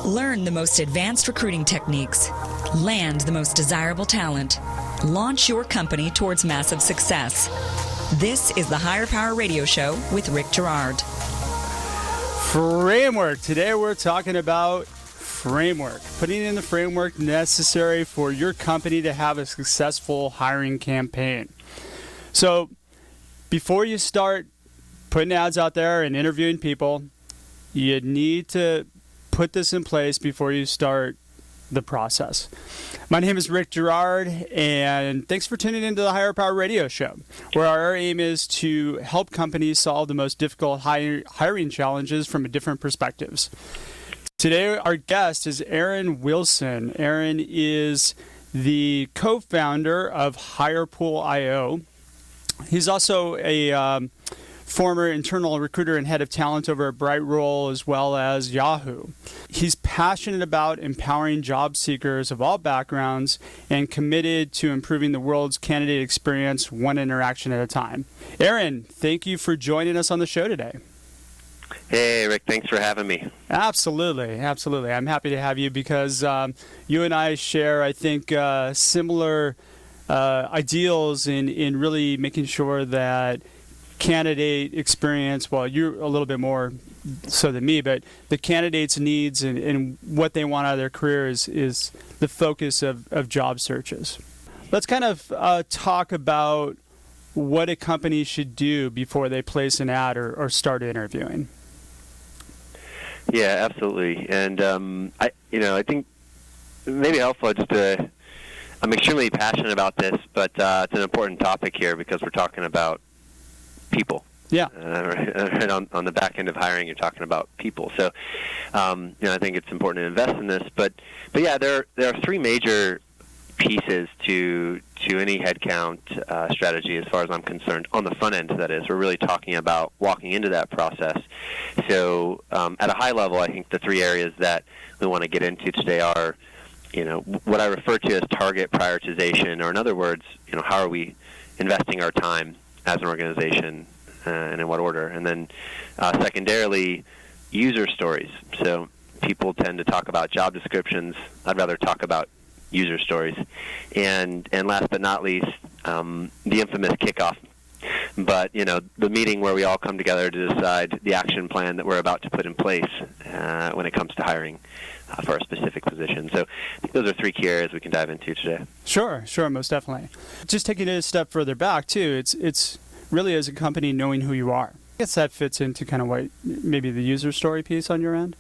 Learn the most advanced recruiting techniques. Land the most desirable talent. Launch your company towards massive success. This is the Higher Power Radio Show with Rick Girard. Framework. Today we're talking about framework. Putting in the framework necessary for your company to have a successful hiring campaign. So before you start putting ads out there and interviewing people, you need to put this in place before you start the process. My name is Rick Girard, and thanks for tuning into the Higher Power Radio Show, where our aim is to help companies solve the most difficult hiring challenges from different perspectives. Today, our guest is Erin Wilson. Erin is the co-founder of HirePool.io. He's also a former internal recruiter and head of talent over at Brightroll as well as Yahoo. He's passionate about empowering job seekers of all backgrounds and committed to improving the world's candidate experience one interaction at a time. Erin, thank you for joining us on the show today. Hey, Rick, thanks for having me. Absolutely. I'm happy to have you because you and I share, I think, similar ideals in really making sure that candidate experience, well, you're a little bit more so than me, but the candidate's needs and what they want out of their career is the focus of job searches. Let's kind of talk about what a company should do before they place an ad or start interviewing. Yeah, absolutely. And I think it may be helpful just to, I'm extremely passionate about this, but it's an important topic here because we're talking about people. Yeah. Right on the back end of hiring, you're talking about people. So, I think it's important to invest in this. But yeah, there are three major pieces to any headcount strategy, as far as I'm concerned. On the front end, that is, we're really talking about walking into that process. So, at a high level, I think the three areas that we want to get into today are, what I refer to as target prioritization, or in other words, how are we investing our time as an organization, and in what order. And then secondarily, user stories. So people tend to talk about job descriptions. I'd rather talk about user stories. And last but not least, the infamous kickoff. But, the meeting where we all come together to decide the action plan that we're about to put in place when it comes to hiring for a specific position. So I think those are three key areas we can dive into today. Sure, most definitely. Just taking it a step further back, too, it's really as a company knowing who you are. I guess that fits into kind of what maybe the user story piece on your end?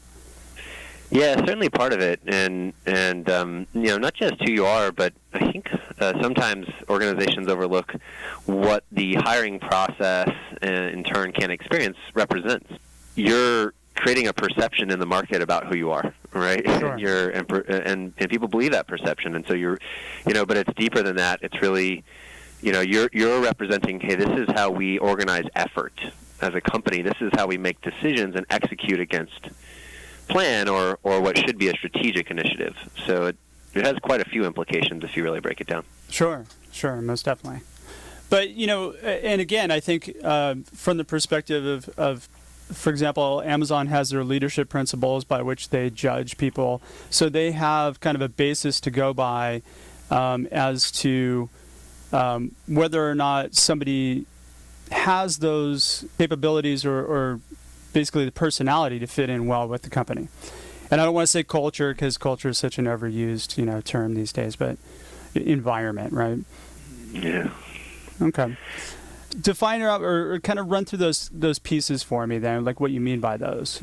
Yeah, certainly part of it. And not just who you are, but I think sometimes organizations overlook what the hiring process, in turn, can experience represents. You're creating a perception in the market about who you are, right? Sure. And people believe that perception, and so but it's deeper than that. It's really, you're representing, hey, this is how we organize effort as a company. This is how we make decisions and execute against plan or what should be a strategic initiative. So it has quite a few implications if you really break it down. Sure, most definitely. But, and again, I think from the perspective of, for example, Amazon has their leadership principles by which they judge people. So they have kind of a basis to go by as to whether or not somebody has those capabilities or basically the personality to fit in well with the company. And I don't want to say culture because culture is such an overused, term these days, but environment, right? Yeah. Okay. Define or kind of run through those pieces for me then, like what you mean by those.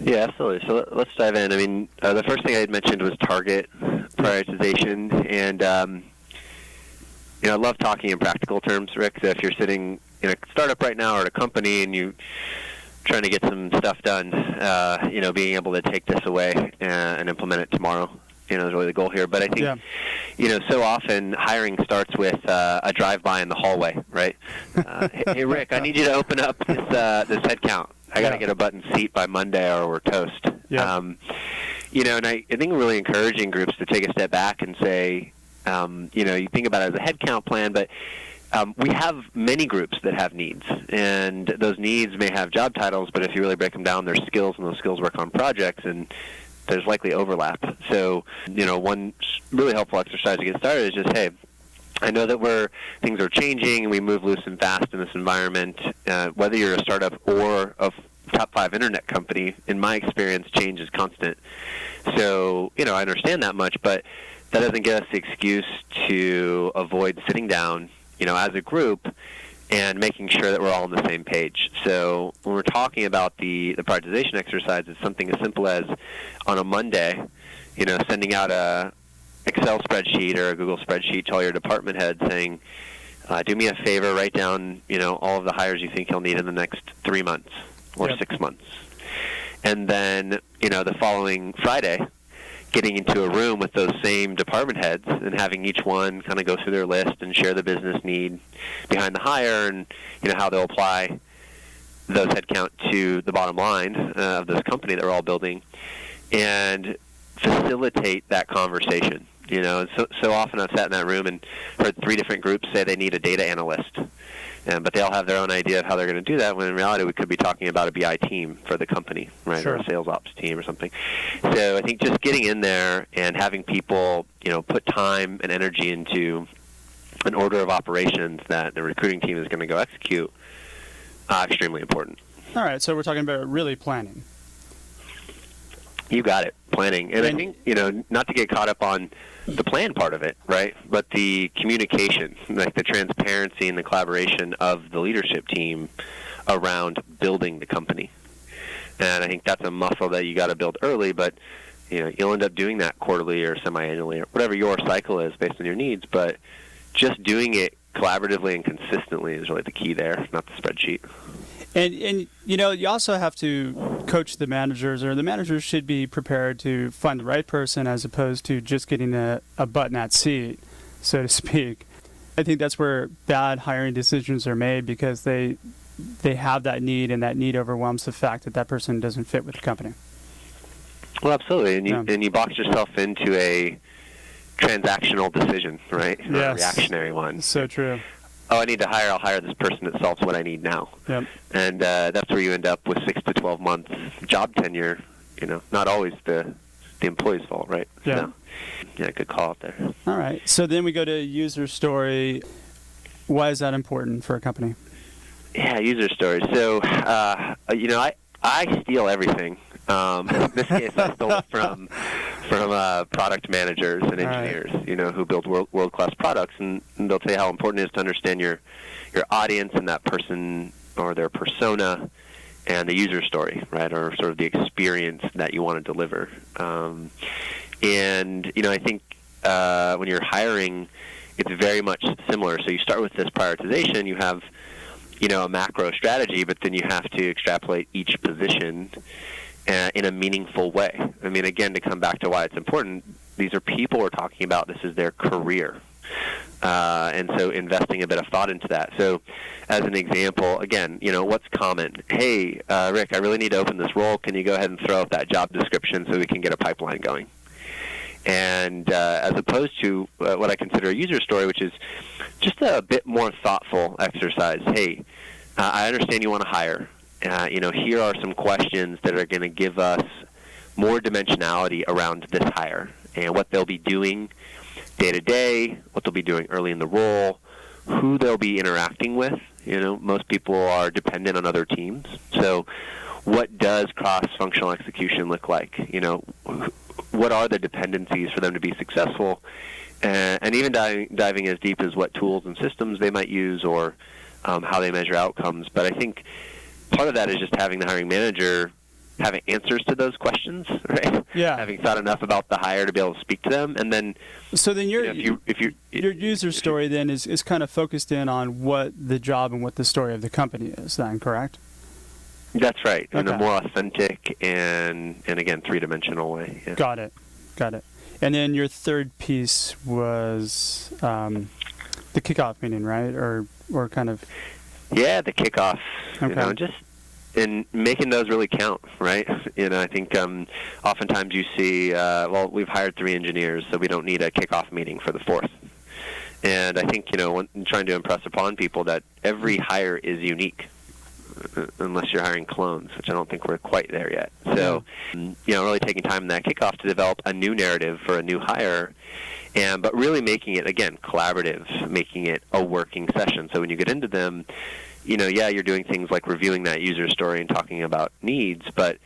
Yeah, absolutely. So let's dive in. I mean, the first thing I had mentioned was target prioritization, and I love talking in practical terms, Rick. So if you're sitting in a startup right now or at a company and you trying to get some stuff done, being able to take this away and implement it tomorrow, is really the goal here. But I think, so often hiring starts with a drive-by in the hallway, right? Hey, Rick, I need you to open up this headcount. I got to get a button seat by Monday or we're toast. Yeah. And I think really encouraging groups to take a step back and say, you think about it as a headcount plan, but we have many groups that have needs, and those needs may have job titles, but if you really break them down, they're skills, and those skills work on projects, and there's likely overlap. So, one really helpful exercise to get started is just, hey, I know that things are changing and we move loose and fast in this environment. Whether you're a startup or a top 5 internet company, in my experience, change is constant. So, I understand that much, but that doesn't give us the excuse to avoid sitting down, as a group and making sure that we're all on the same page. So when we're talking about the prioritization exercise, it's something as simple as on a Monday, sending out a Excel spreadsheet or a Google spreadsheet to all your department heads saying, do me a favor, write down, all of the hires you think you'll need in the next 3 months or 6 months. And then, the following Friday, getting into a room with those same department heads and having each one kind of go through their list and share the business need behind the hire and, how they'll apply those headcount to the bottom line of this company that we're all building and facilitate that conversation. And so often I've sat in that room and heard 3 different groups say they need a data analyst. But they all have their own idea of how they're going to do that, when in reality we could be talking about a BI team for the company, right, Sure. or a sales ops team or something. So I think just getting in there and having people, put time and energy into an order of operations that the recruiting team is going to go execute, extremely important. All right, so we're talking about really planning. You got it, planning. And I think, not to get caught up on the plan part of it, right, but the communication, like the transparency and the collaboration of the leadership team around building the company. And I think that's a muscle that you got to build early, but you'll end up doing that quarterly or semi-annually or whatever your cycle is based on your needs, but just doing it collaboratively and consistently is really the key there, not the spreadsheet. And you also have to coach the managers, or the managers should be prepared to find the right person as opposed to just getting a butt in that seat, so to speak. I think that's where bad hiring decisions are made, because they have that need, and that need overwhelms the fact that that person doesn't fit with the company. Well, absolutely, and you box yourself into a transactional decision, right? Yes. A reactionary one. So true. Oh, I need to hire. I'll hire this person that solves what I need now. Yep. And that's where you end up with 6 to 12 months job tenure. Not always the employee's fault, right? Yeah. So, yeah, good call out there. All right. So then we go to user story. Why is that important for a company? Yeah, user story. So, I steal everything. In this case, I stole it from product managers and engineers, who build world-class products, and they'll tell you how important it is to understand your audience and that person or their persona and the user story, right, or sort of the experience that you want to deliver. And I think when you're hiring, it's very much similar. So you start with this prioritization. You have a macro strategy, but then you have to extrapolate each position in a meaningful way. I mean, again, to come back to why it's important, these are people we're talking about. This is their career. And so investing a bit of thought into that. So as an example, again, what's common? Hey, Rick, I really need to open this role. Can you go ahead and throw up that job description so we can get a pipeline going? And as opposed to what I consider a user story, which is just a bit more thoughtful exercise. Hey, I understand you want to hire. Here are some questions that are going to give us more dimensionality around this hire and what they'll be doing day to day, what they'll be doing early in the role, who they'll be interacting with. Most people are dependent on other teams. So what does cross-functional execution look like? What are the dependencies for them to be successful? And even diving as deep as what tools and systems they might use or how they measure outcomes. But I think part of that is just having the hiring manager having answers to those questions, right? Yeah. Having thought enough about the hire to be able to speak to them, and then. So then your user story then is kind of focused in on what the job and what the story of the company is. Then, correct? That's right. Okay. In a more authentic and again 3-dimensional way. Yeah. Got it. And then your third piece was the kickoff meeting, right? Or kind of. Yeah, the kickoff. Okay. Just in making those really count, right? I think oftentimes you see, we've hired 3 engineers, so we don't need a kickoff meeting for the 4th. And I think, when trying to impress upon people that every hire is unique, unless you're hiring clones, which I don't think we're quite there yet. So, really taking time in that kickoff to develop a new narrative for a new hire, but really making it, again, collaborative, making it a working session. So when you get into them, you're doing things like reviewing that user story and talking about needs, but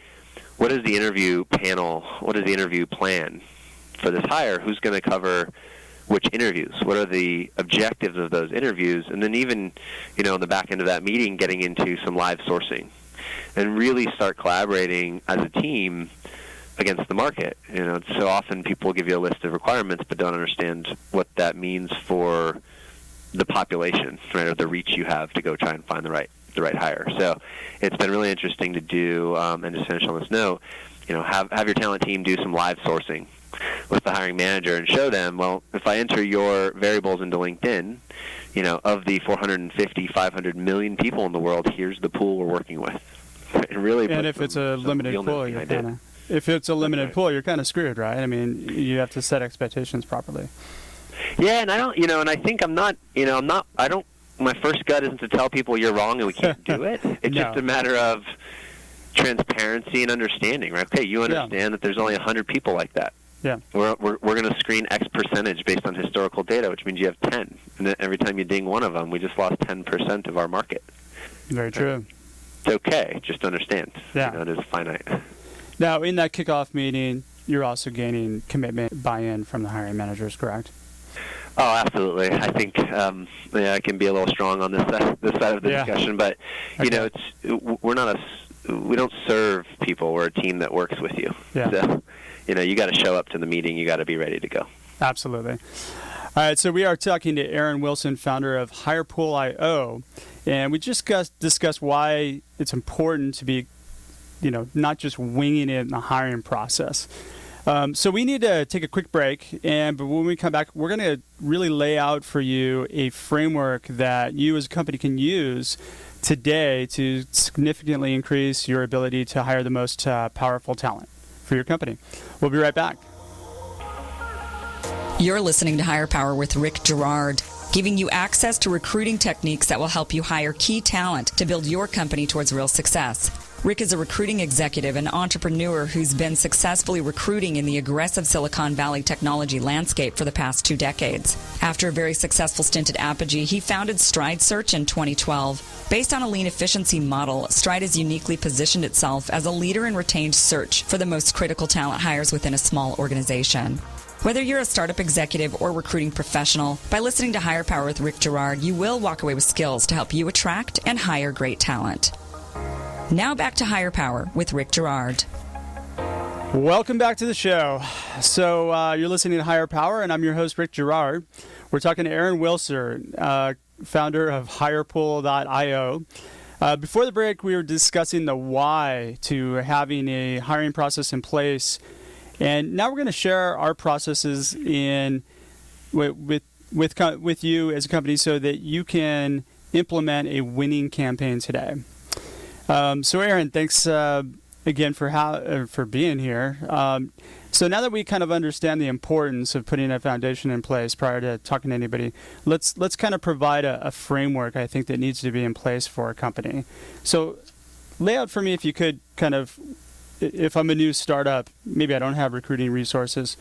what is the interview panel, what is the interview plan for this hire? Who's going to cover which interviews? What are the objectives of those interviews? And then even, in the back end of that meeting, getting into some live sourcing and really start collaborating as a team against the market. So often people give you a list of requirements but don't understand what that means for the population, right, or the reach you have to go try and find the right hire. So it's been really interesting to do, and just finish on this note, have your talent team do some live sourcing with the hiring manager and show them, well, if I enter your variables into LinkedIn, of the 450, 500 million people in the world, here's the pool we're working with. And if it's a limited pool, you're kind of screwed, right? I mean, you have to set expectations properly. Yeah, and I don't, and I think my first gut isn't to tell people you're wrong and we can't do it. It's just a matter of transparency and understanding, right? Okay, you understand that there's only 100 people like that. Yeah. We're going to screen X percentage based on historical data, which means you have 10. And then every time you ding one of them, we just lost 10% of our market. Very true. It's okay. Just understand. Yeah. It is finite. Now, in that kickoff meeting, you're also gaining commitment, buy-in from the hiring managers, correct? Oh, absolutely. I think I can be a little strong on this side of the discussion, but we don't serve people. We're a team that works with you. Yeah. So, you got to show up to the meeting. You got to be ready to go. Absolutely. All right. So we are talking to Erin Wilson, founder of HirePool.io, and we just discussed why it's important to be, not just winging it in the hiring process. So we need to take a quick break, but when we come back, we're going to really lay out for you a framework that you as a company can use today to significantly increase your ability to hire the most powerful talent for your company. We'll be right back. You're listening to Hire Power with Rick Girard, giving you access to recruiting techniques that will help you hire key talent to build your company towards real success. Rick is a recruiting executive and entrepreneur who's been successfully recruiting in the aggressive Silicon Valley technology landscape for the past 2 decades. After a very successful stint at Apogee, he founded Stride Search in 2012. Based on a lean efficiency model, Stride has uniquely positioned itself as a leader in retained search for the most critical talent hires within a small organization. Whether you're a startup executive or recruiting professional, by listening to Hire Power with Rick Girard, you will walk away with skills to help you attract and hire great talent. Now back to Hire Power with Rick Girard. Welcome back to the show. So you're listening to Hire Power, and I'm your host, Rick Girard. We're talking to Erin Wilson, founder of HirePool.io. Before the break, we were discussing the why to having a hiring process in place, and now we're going to share our processes with you as a company so that you can implement a winning campaign today. So, Erin, thanks again for being here. So now that we kind of understand the importance of putting a foundation in place prior to talking to anybody, let's kind of provide a framework, I think, that needs to be in place for a company. So lay out for me, if you could, kind of, if I'm a new startup, maybe I don't have recruiting resources,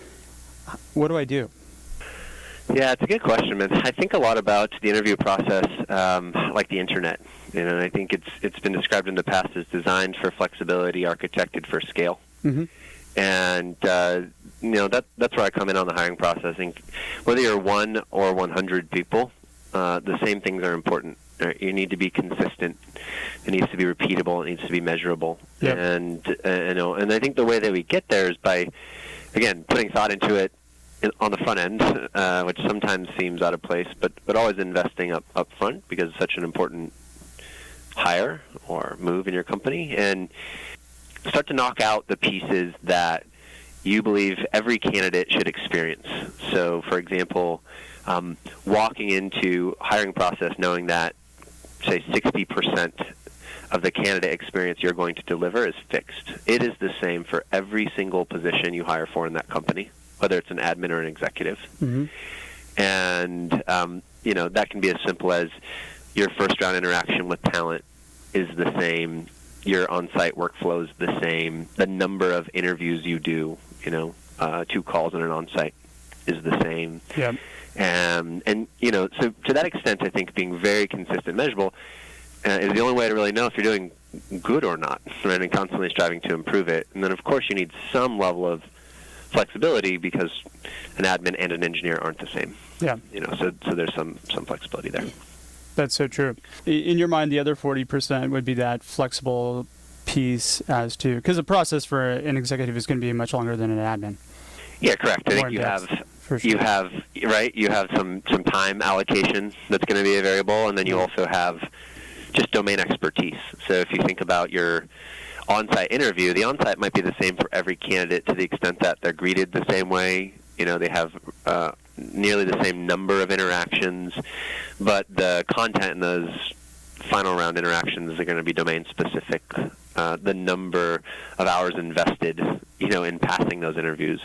what do I do? Yeah, it's a good question, man. I think a lot about the interview process like the internet. And I think it's been described in the past as designed for flexibility, architected for scale. Mm-hmm. And that's where I come in on the hiring process. I think whether you're 1 or 100 people, the same things are important. You need to be consistent. It needs to be repeatable. It needs to be measurable. Yep. And I think the way that we get there is by, again, putting thought into it on the front end, which sometimes seems out of place, but always investing up front because it's such an important hire or move in your company, and start to knock out the pieces that you believe every candidate should experience. So, for example, walking into hiring process knowing that, say, 60% of the candidate experience you're going to deliver is fixed. It is the same for every single position you hire for in that company, whether it's an admin or an executive. Mm-hmm. And, that can be as simple as your first-round interaction with talent is the same. Your on-site workflow is the same. The number of interviews you do, 2 calls and an on-site is the same. Yeah. And so to that extent, I think being very consistent, measurable, is the only way to really know if you're doing good or not, right? And constantly striving to improve it. And then, of course, you need some level of flexibility because an admin and an engineer aren't the same. Yeah. So there's some flexibility there. That's so true. In your mind, the other 40% would be that flexible piece as to, because the process for an executive is going to be much longer than an admin. Yeah, correct. I think you have some time allocation that's going to be a variable, and then you also have just domain expertise. So if you think about your on-site interview, the on-site might be the same for every candidate to the extent that they're greeted the same way. They have nearly the same number of interactions, but the content in those final round interactions are going to be domain specific. The number of hours invested, in passing those interviews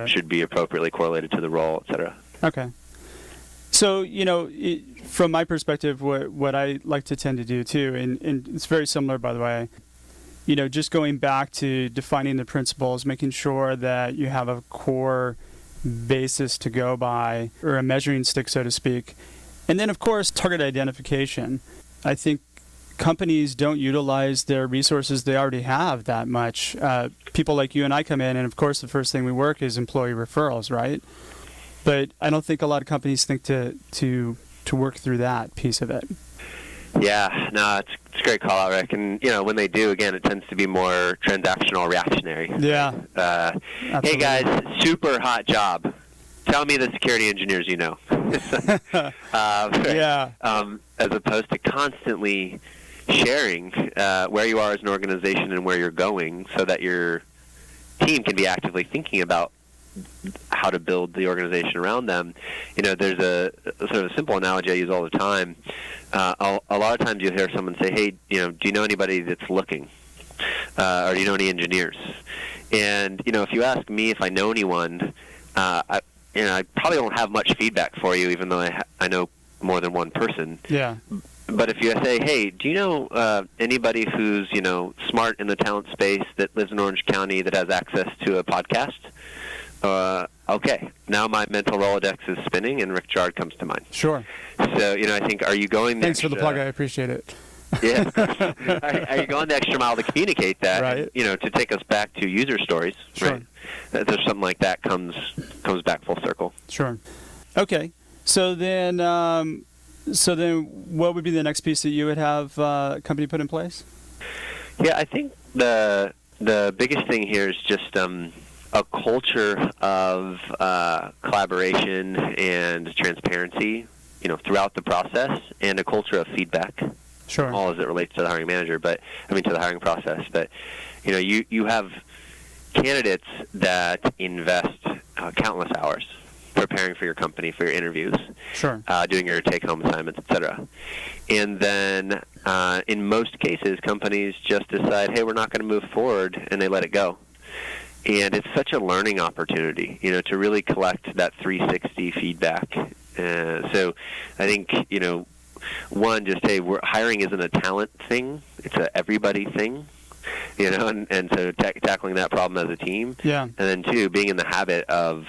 should be appropriately correlated to the role, et cetera. Okay. So, from my perspective, what I like to tend to do too, and it's very similar, by the way, just going back to defining the principles, making sure that you have a core basis to go by, or a measuring stick, so to speak. And then, of course, target identification. I think companies don't utilize their resources they already have that much. People like you and I come in, and of course, the first thing we work is employee referrals, right? But I don't think a lot of companies think to work through that piece of it. Yeah, no, it's a great call out, Rick. And, when they do, again, it tends to be more transactional, reactionary. Yeah. Hey, guys, super hot job. Tell me the security engineers you know. Yeah. As opposed to constantly sharing where you are as an organization and where you're going so that your team can be actively thinking about how to build the organization around them. There's a sort of a simple analogy I use all the time. A lot of times you'll hear someone say, hey, do you know anybody that's looking? Or do you know any engineers? And, if you ask me if I know anyone, I probably don't have much feedback for you, even though I know more than one person. Yeah. But if you say, hey, do you know anybody who's, smart in the talent space that lives in Orange County that has access to a podcast? Okay, now my mental Rolodex is spinning, and Rick Gerard comes to mind. Sure. So, I think, are you going the Thanks for the plug. I appreciate it. Yeah. Are you going the extra mile to communicate that? Right. To take us back to user stories. Sure. Right? That there's something like that comes back full circle. Sure. Okay. So then, what would be the next piece that you would have a company put in place? Yeah, I think the biggest thing here is just a culture of collaboration and transparency, throughout the process, and a culture of feedback. Sure. All as it relates to the hiring manager, to the hiring process. But, you have candidates that invest countless hours preparing for your company, for your interviews, sure, doing your take-home assignments, etc. And then, in most cases, companies just decide, hey, we're not going to move forward, and they let it go. And it's such a learning opportunity, to really collect that 360 feedback. So I think, one, just, hey, hiring isn't a talent thing. It's a everybody thing, and so tackling that problem as a team. Yeah. And then, two, being in the habit of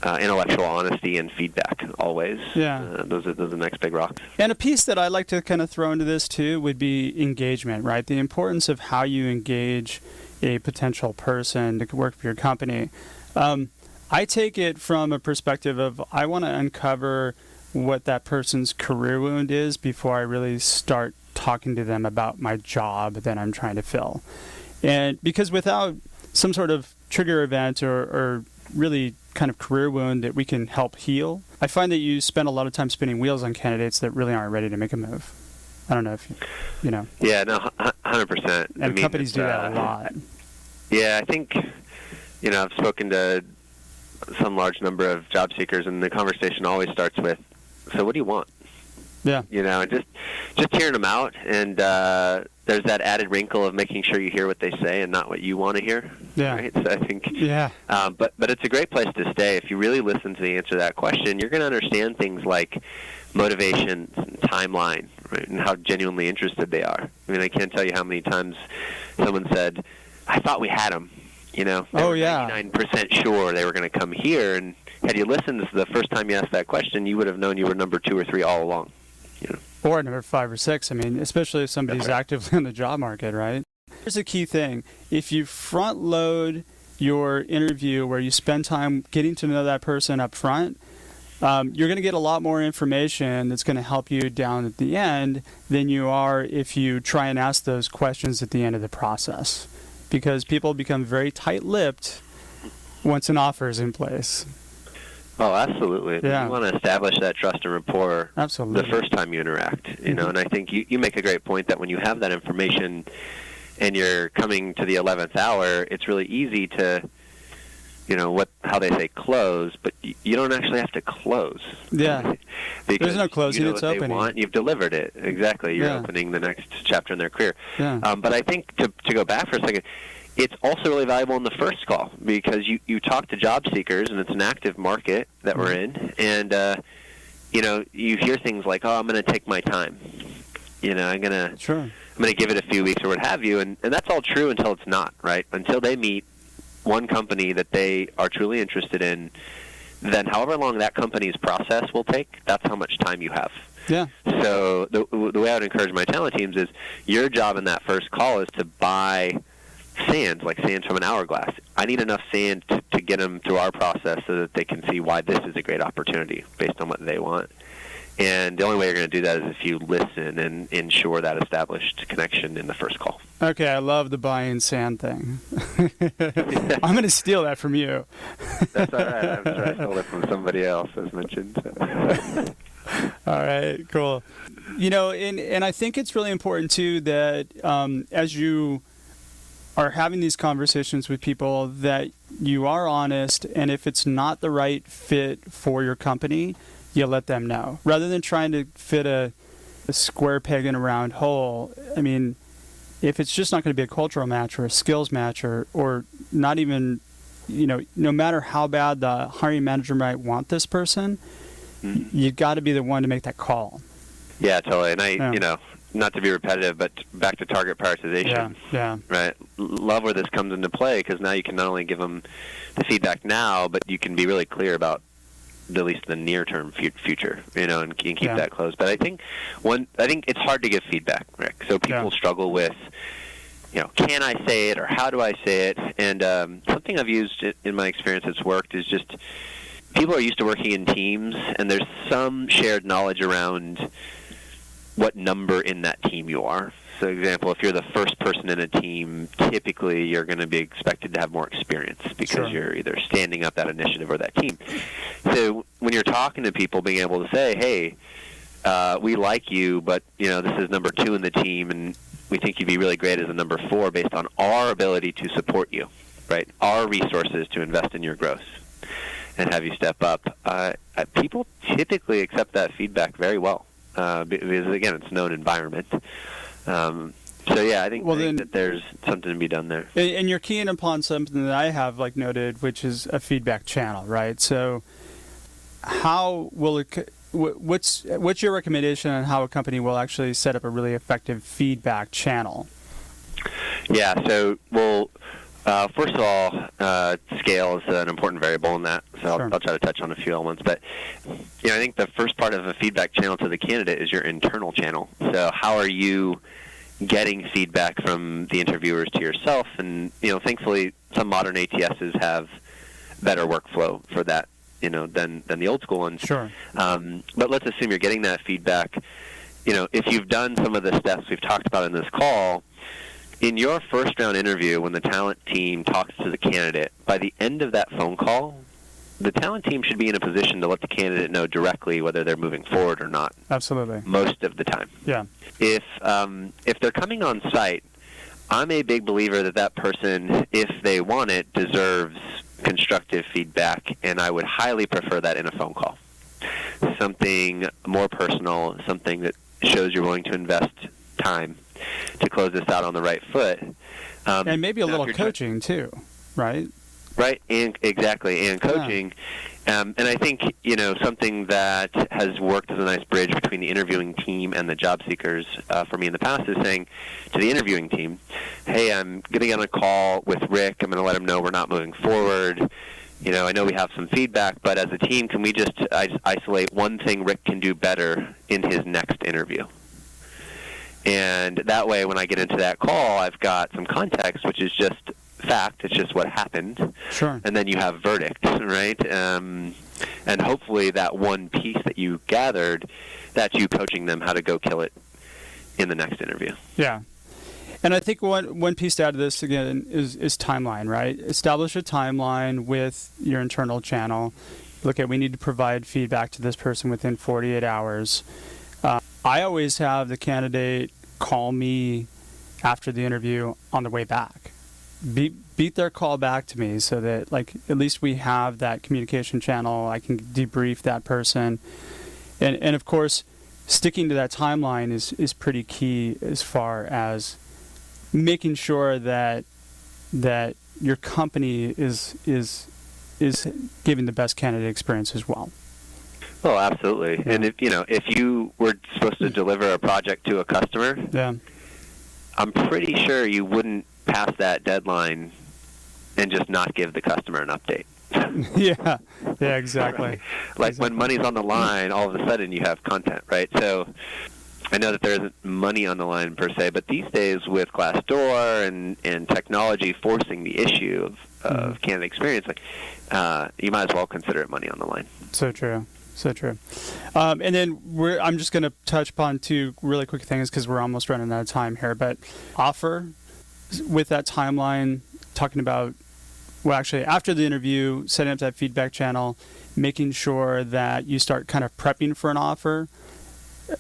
intellectual honesty and feedback always. Yeah. Those are the next big rocks. And a piece that I like to kind of throw into this, too, would be engagement, right? The importance of how you engage a potential person to work for your company. I take it from a perspective of I want to uncover what that person's career wound is before I really start talking to them about my job that I'm trying to fill. And because without some sort of trigger event or really kind of career wound that we can help heal, I find that you spend a lot of time spinning wheels on candidates that really aren't ready to make a move. I don't know if you know. Yeah, no, 100%. And companies do that a lot. Yeah, I think, I've spoken to some large number of job seekers, and the conversation always starts with, so what do you want? Yeah. And just hearing them out, and there's that added wrinkle of making sure you hear what they say and not what you want to hear. Yeah. Right? So I think, yeah. But it's a great place to stay. If you really listen to the answer to that question, you're going to understand things like motivations and timeline, right, and how genuinely interested they are. I mean, I can't tell you how many times someone said, "I thought we had them." You know, they were 99% sure they were going to come here, and had you listened the first time you asked that question, you would have known you were number 2 or 3 all along. You know? Or number 5 or 6. I mean, especially if somebody's actively in the job market, right? Here's a key thing. If you front load your interview where you spend time getting to know that person up front, you're going to get a lot more information that's going to help you down at the end than you are if you try and ask those questions at the end of the process. Because people become very tight-lipped once an offer is in place. Oh, absolutely. Yeah. You want to establish that trust and rapport absolutely. The first time you interact. You know, and I think you make a great point that when you have that information and you're coming to the 11th hour, it's really easy to, you know, how they say close, but you don't actually have to close. Yeah. Because there's no closing, it's opening. They want, you've delivered it. Exactly. You're opening the next chapter in their career. Yeah. But I think to go back for a second, it's also really valuable in the first call because you talk to job seekers, and it's an active market that we're in, and you know, you hear things like, "Oh, I'm going to take my time." You know, I'm going to give it a few weeks or what have you, and that's all true until it's not, right? Until they meet one company that they are truly interested in, then however long that company's process will take, that's how much time you have. Yeah. So the way I would encourage my talent teams is your job in that first call is to buy sand, like sand from an hourglass. I need enough sand to get them through our process so that they can see why this is a great opportunity based on what they want. And the only way you're going to do that is if you listen and ensure that established connection in the first call. Okay, I love the buying sand thing. I'm going to steal that from you. That's all right. I'm sure I stole it from somebody else, as mentioned. All right, cool. You know, and I think it's really important, too, that as you are having these conversations with people, that you are honest, and if it's not the right fit for your company, you let them know. Rather than trying to fit a square peg in a round hole, I mean, if it's just not going to be a cultural match or a skills match or not even, you know, no matter how bad the hiring manager might want this person, you've got to be the one to make that call. Yeah, totally. And you know, not to be repetitive, but back to target prioritization. Yeah. Right. Love where this comes into play because now you can not only give them the feedback now, but you can be really clear about at least the near-term future, you know, and keep that close. But I think it's hard to give feedback, Rick. So people struggle with, you know, can I say it or how do I say it? And something I've used in my experience that's worked is just people are used to working in teams, and there's some shared knowledge around what number in that team you are. So, example, if you're the first person in a team, typically you're going to be expected to have more experience because you're either standing up that initiative or that team. So when you're talking to people, being able to say, hey, we like you, but you know this is number 2 in the team, and we think you'd be really great as a number 4 based on our ability to support you, right? Our resources to invest in your growth and have you step up. People typically accept that feedback very well because, again, it's known environment. So yeah, I think that there's something to be done there. And you're keying upon something that I have noted, which is a feedback channel, right? So how will it? What's your recommendation on how a company will actually set up a really effective feedback channel? Yeah. So first of all, scale is an important variable in that. So I'll try to touch on a few elements. But I think the first part of a feedback channel to the candidate is your internal channel. So how are you getting feedback from the interviewers to yourself? And thankfully, some modern ATSs have better workflow for that, than the old school ones. Sure. But let's assume you're getting that feedback. If you've done some of the steps we've talked about in this call, in your first round interview, when the talent team talks to the candidate, by the end of that phone call, the talent team should be in a position to let the candidate know directly whether they're moving forward or not. Absolutely. Most of the time. Yeah. If they're coming on site, I'm a big believer that person, if they want it, deserves constructive feedback, and I would highly prefer that in a phone call. Something more personal, something that shows you're willing to invest time to close this out on the right foot. And maybe a little coaching too, right? Right, and exactly, and coaching. And I think, something that has worked as a nice bridge between the interviewing team and the job seekers for me in the past is saying to the interviewing team, hey, I'm going to get on a call with Rick. I'm going to let him know we're not moving forward. I know we have some feedback, but as a team, can we just isolate one thing Rick can do better in his next interview? And that way, when I get into that call, I've got some context, which is just fact. It's just what happened. Sure. And then you have verdict, right? And hopefully that one piece that you gathered, that's you coaching them how to go kill it in the next interview. Yeah. And I think one piece to add to this, again, is timeline, right? Establish a timeline with your internal channel. Look at, we need to provide feedback to this person within 48 hours. I always have the candidate call me after the interview on the way back. Beat their call back to me so that, at least we have that communication channel. I can debrief that person. And of course, sticking to that timeline is pretty key as far as making sure that your company is giving the best candidate experience as well. Oh, absolutely. And if you were supposed to deliver a project to a customer, I'm pretty sure you wouldn't pass that deadline and just not give the customer an update. Yeah, exactly. Right? Like when money's on the line, all of a sudden you have content, right? So I know that there isn't money on the line per se, but these days with Glassdoor and technology forcing the issue of candidate experience, you might as well consider it money on the line. So true. So true. And then I'm just going to touch upon two really quick things because we're almost running out of time here. But offer with that timeline, talking about, actually after the interview, setting up that feedback channel, making sure that you start kind of prepping for an offer.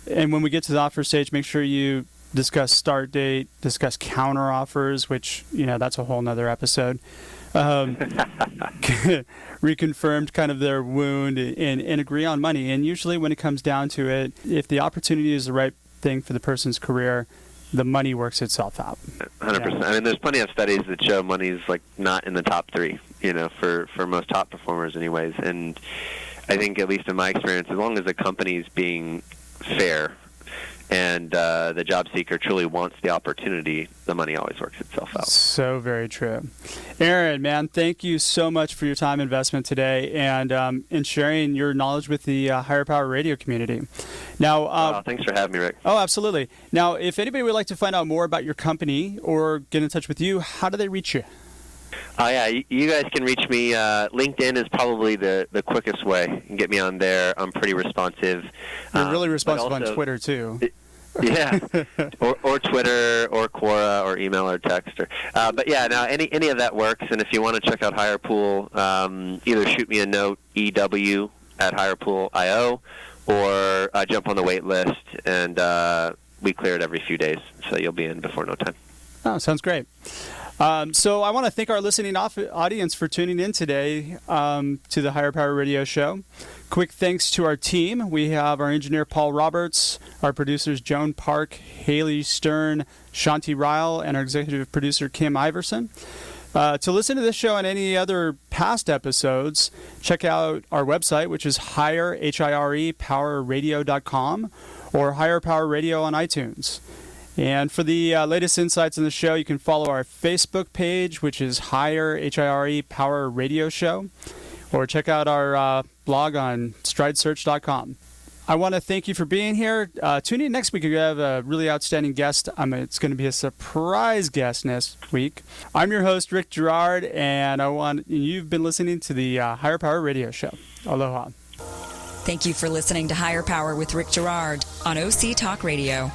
And when we get to the offer stage, make sure you discuss start date, discuss counter offers, which, that's a whole nother episode. Reconfirmed kind of their wound and agree on money. And usually when it comes down to it, if the opportunity is the right thing for the person's career, the money works itself out. 100%. I mean, there's plenty of studies that show money's not in the top three, for most top performers anyways. And I think, at least in my experience, as long as the company's being fair and the job seeker truly wants the opportunity, the money always works itself out. So very true. Erin, man, thank you so much for your time investment today and in sharing your knowledge with the Higher Power Radio community. Now, thanks for having me, Rick. Oh, absolutely. Now, if anybody would like to find out more about your company or get in touch with you, how do they reach you? Yeah, you guys can reach me. LinkedIn is probably the quickest way. You can get me on there. I'm pretty responsive. You're really responsive on Twitter, too. Yeah, or Twitter, or Quora, or email, or text. But yeah, now any of that works. And if you want to check out Higher Pool, either shoot me a note, ew@higherpool.io, or jump on the wait list, and we clear it every few days, so you'll be in before no time. Oh, sounds great. So I want to thank our listening audience for tuning in today to the Higher Power Radio Show. Quick thanks to our team. We have our engineer, Paul Roberts, our producers, Joan Park, Haley Stern, Shanti Ryle, and our executive producer, Kim Iverson. To listen to this show and any other past episodes, check out our website, which is higher-powerradio.com, or Higher Power Radio on iTunes. And for the latest insights on the show, you can follow our Facebook page, which is Higher HIRE Power Radio Show, or check out our blog on stridesearch.com. I want to thank you for being here. Tune in next week. We have a really outstanding guest. It's going to be a surprise guest next week. I'm your host, Rick Girard, and you've been listening to the Higher Power Radio Show. Aloha. Thank you for listening to Higher Power with Rick Girard on OC Talk Radio.